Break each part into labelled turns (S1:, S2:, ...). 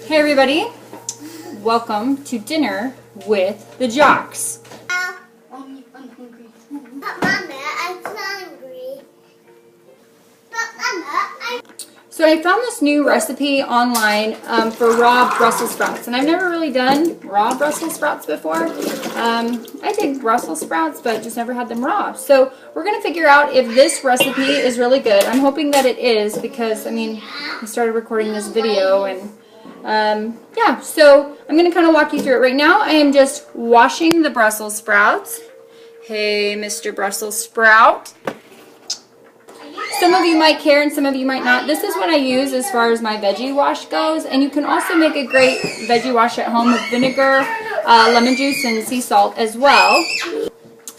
S1: Hey everybody, welcome to dinner with the Jocks.
S2: I'm hungry. But Mama, I'm hungry. But Mama,
S1: So I found this new recipe online for raw Brussels sprouts, and I've never really done raw Brussels sprouts before. I did Brussels sprouts, but just never had them raw. So we're going to figure out if this recipe is really good. I'm hoping that it is because, I mean, I started recording this video and yeah, so I'm going to kind of walk you through it. Right now I am just washing the Brussels sprouts. Hey, Mr. Brussels Sprout. Some of you might care and some of you might not. This is what I use as far as my veggie wash goes, and you can also make a great veggie wash at home with vinegar, lemon juice, and sea salt as well.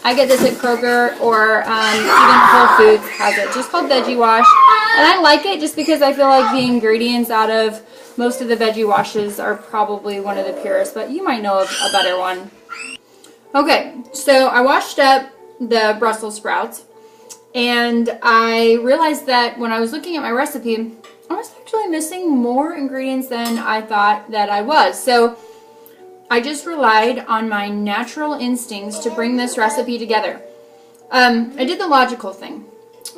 S1: I get this at Kroger or even Whole Foods has it, just called veggie wash. And I like it just because I feel like the ingredients out of most of the veggie washes are probably one of the purest, but you might know of a better one. Okay, so I washed up the Brussels sprouts. And I realized that when I was looking at my recipe, I was actually missing more ingredients than I thought that I was. So I just relied on my natural instincts to bring this recipe together. I did the logical thing.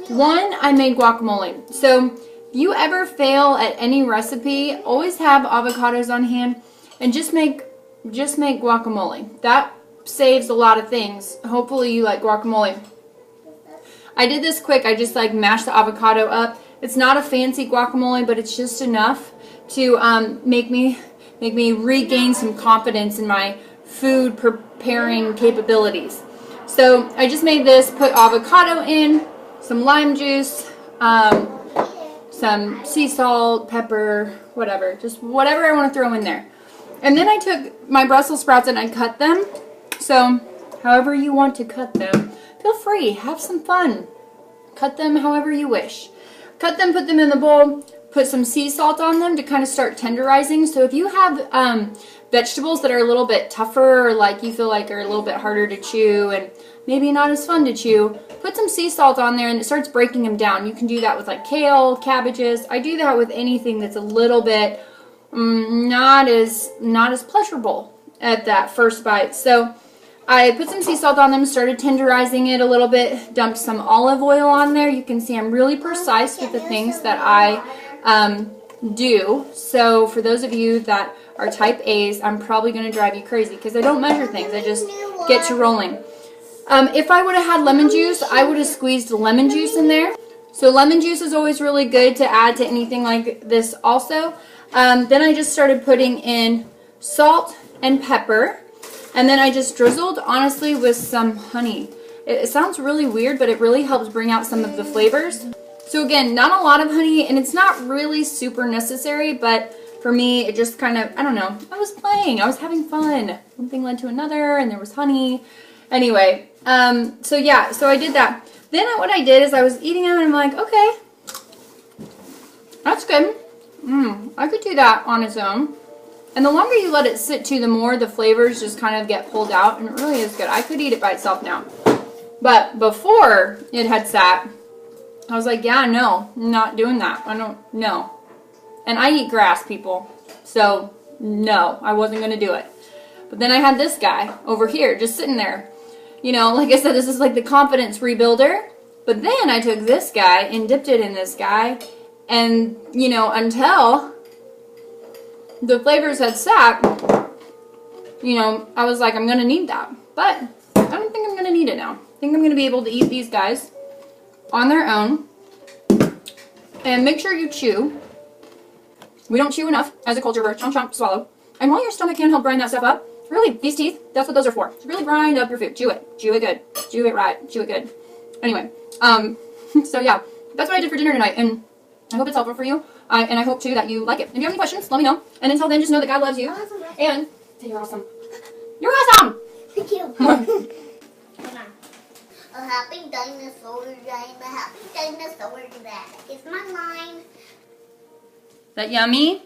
S1: One, I made guacamole. So if you ever fail at any recipe, always have avocados on hand and just make guacamole. That saves a lot of things. Hopefully you like guacamole. I did this quick. I just like mashed the avocado up. It's not a fancy guacamole, but it's just enough to make me regain some confidence in my food preparing capabilities. So I just made this, put avocado in, some lime juice, some sea salt, pepper, whatever. Just whatever I want to throw in there. And then I took my Brussels sprouts and I cut them. So however you want to cut them. Feel free, have some fun. Cut them however you wish. Cut them, put them in the bowl, put some sea salt on them to kind of start tenderizing. So if you have vegetables that are a little bit tougher or like you feel like are a little bit harder to chew and maybe not as fun to chew, put some sea salt on there and it starts breaking them down. You can do that with like kale, cabbages. I do that with anything that's a little bit not as pleasurable at that first bite. So I put some sea salt on them, started tenderizing it a little bit, dumped some olive oil on there. You can see I'm really precise with the things that I do. So for those of you that are type A's, I'm probably going to drive you crazy because I don't measure things. I just get to rolling. If I would have had lemon juice, I would have squeezed lemon juice in there. So lemon juice is always really good to add to anything like this also. Then I just started putting in salt and pepper. And then I just drizzled, honestly, with some honey. It sounds really weird, but it really helps bring out some of the flavors. So again, not a lot of honey, and it's not really super necessary, but for me, it just kind of, I don't know, I was playing, I was having fun. One thing led to another, and there was honey. Anyway, so yeah, so I did that. Then what I did is I was eating them, and I'm like, okay, that's good. I could do that on its own. And the longer you let it sit too, the more the flavors just kind of get pulled out, and it really is good. I could eat it by itself now. But before it had sat, I was like, yeah, no, I'm not doing that. I don't, no. And I eat grass, people. So, no, I wasn't going to do it. But then I had this guy over here just sitting there. You know, like I said, this is like the confidence rebuilder. But then I took this guy and dipped it in this guy. And, you know, until the flavors had sat, you know, I was like, I'm going to need that. But I don't think I'm going to need it now. I think I'm going to be able to eat these guys on their own. And make sure you chew. We don't chew enough as a culture. We're chomp, chomp, swallow. And while your stomach can help grind that stuff up, really, these teeth, that's what those are for. To really grind up your food. Chew it. Chew it good. Chew it right. Chew it good. Anyway, so yeah, that's what I did for dinner tonight. And I hope it's helpful for you. And I hope, too, that you like it. If you have any questions, let me know. And until then, just know that God loves you. And you're awesome. You're awesome!
S2: thank you. A happy dinosaur, I'm a happy dinosaur, that is my line.
S1: Is that yummy?